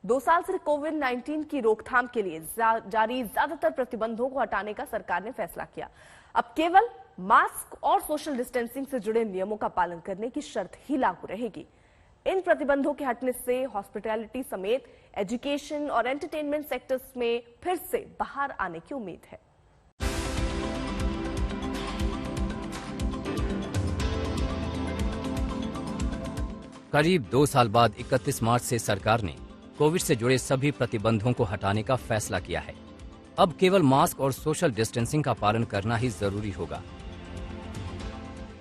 2 साल से कोविड-19 की रोकथाम के लिए जारी ज्यादातर प्रतिबंधों को हटाने का सरकार ने फैसला किया। अब केवल मास्क और सोशल डिस्टेंसिंग से जुड़े नियमों का पालन करने की शर्त ही लागू रहेगी। इन प्रतिबंधों के हटने से हॉस्पिटैलिटी समेत एजुकेशन और एंटरटेनमेंट सेक्टर्स में फिर से बाहर आने की उम्मीद है। करीब 2 साल बाद 31 मार्च से सरकार ने कोविड से जुड़े सभी प्रतिबंधों को हटाने का फैसला किया है। अब केवल मास्क और सोशल डिस्टेंसिंग का पालन करना ही जरूरी होगा।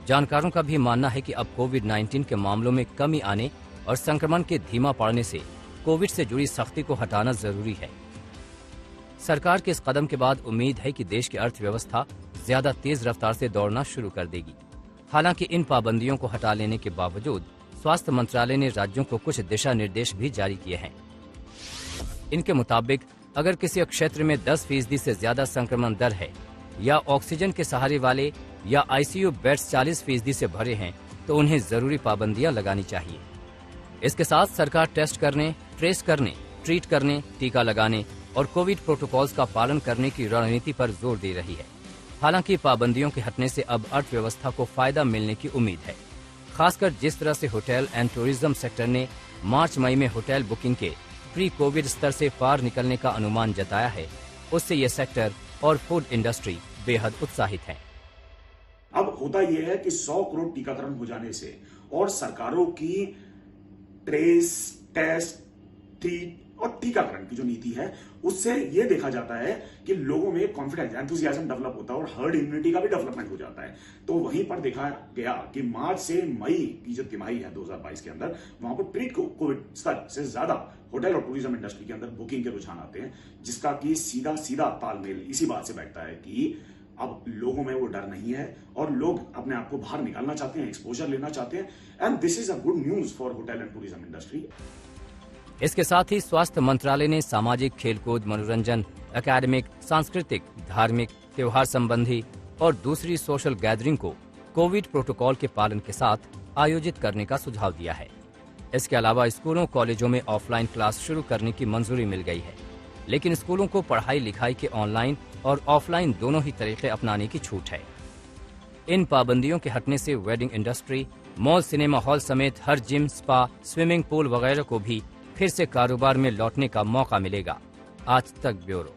जानकारों का भी मानना है कि अब कोविड-19 के मामलों में कमी आने और संक्रमण के धीमा पड़ने से कोविड से जुड़ी सख्ती को हटाना जरूरी है। सरकार के इस कदम के बाद उम्मीद है कि देश की अर्थव्यवस्था ज्यादा तेज रफ्तार से दौड़ना शुरू कर देगी। हालांकि इन पाबंदियों को हटा लेने के बावजूद स्वास्थ्य मंत्रालय ने राज्यों को कुछ दिशा निर्देश भी जारी किए हैं। इनके मुताबिक अगर किसी क्षेत्र में 10% से ज्यादा संक्रमण दर है या ऑक्सीजन के सहारे वाले या आईसीयू बेड्स 40% से भरे हैं तो उन्हें जरूरी पाबंदियां लगानी चाहिए। इसके साथ सरकार टेस्ट करने, ट्रेस करने, ट्रीट करने, टीका लगाने और कोविड प्रोटोकॉल्स का पालन करने की रणनीति पर जोर दे रही है। हालांकि पाबंदियों के हटने से अब अर्थव्यवस्था को फायदा मिलने की उम्मीद है। खासकर जिस तरह से होटल एंड टूरिज्म सेक्टर ने मार्च मई में होटल बुकिंग के प्री कोविड स्तर से पार निकलने का अनुमान जताया है, उससे ये सेक्टर और फूड इंडस्ट्री बेहद उत्साहित है। अब होता यह है कि 100 करोड़ टीकाकरण हो जाने से और सरकारों की ट्रेस, टेस्ट, ट्रीट और टीकाकरण की जो नीति है उससे यह देखा जाता है कि लोगों में कॉन्फिडेंस, एंथुसियाज्म डेवलप होता है और हर्ड इम्यूनिटी का भी डेवलपमेंट हो जाता है। तो वहीं पर देखा गया कि मार्च से मई की जो तिमाही है 2022 के अंदर, वहां पर प्री कोविड स्तर से ज्यादा होटल और टूरिज्म इंडस्ट्री के अंदर बुकिंग के रुझान आते हैं, जिसका कि सीधा तालमेल इसी बात से बैठता है कि अब लोगों में वो डर नहीं है और लोग अपने आप को बाहर निकालना चाहते हैं, एक्सपोजर लेना चाहते हैं, and this is a good news for hotel and tourism industry. इसके साथ ही स्वास्थ्य मंत्रालय ने सामाजिक, खेलकूद, मनोरंजन, एकेडमिक, सांस्कृतिक, धार्मिक, त्योहार संबंधी और दूसरी सोशल गैदरिंग को कोविड प्रोटोकॉल के पालन के साथ आयोजित करने का सुझाव दिया है। इसके अलावा स्कूलों, कॉलेजों में ऑफलाइन क्लास शुरू करने की मंजूरी मिल गई है, लेकिन स्कूलों को पढ़ाई लिखाई के ऑनलाइन और ऑफलाइन दोनों ही तरीके अपनाने की छूट है। इन पाबंदियों के हटने से wedding industry, mall, cinema hall समेत हर जिम, स्पा, स्विमिंग पूल वगैरह को भी फिर से कारोबार में लौटने का मौका मिलेगा। आज तक ब्यूरो।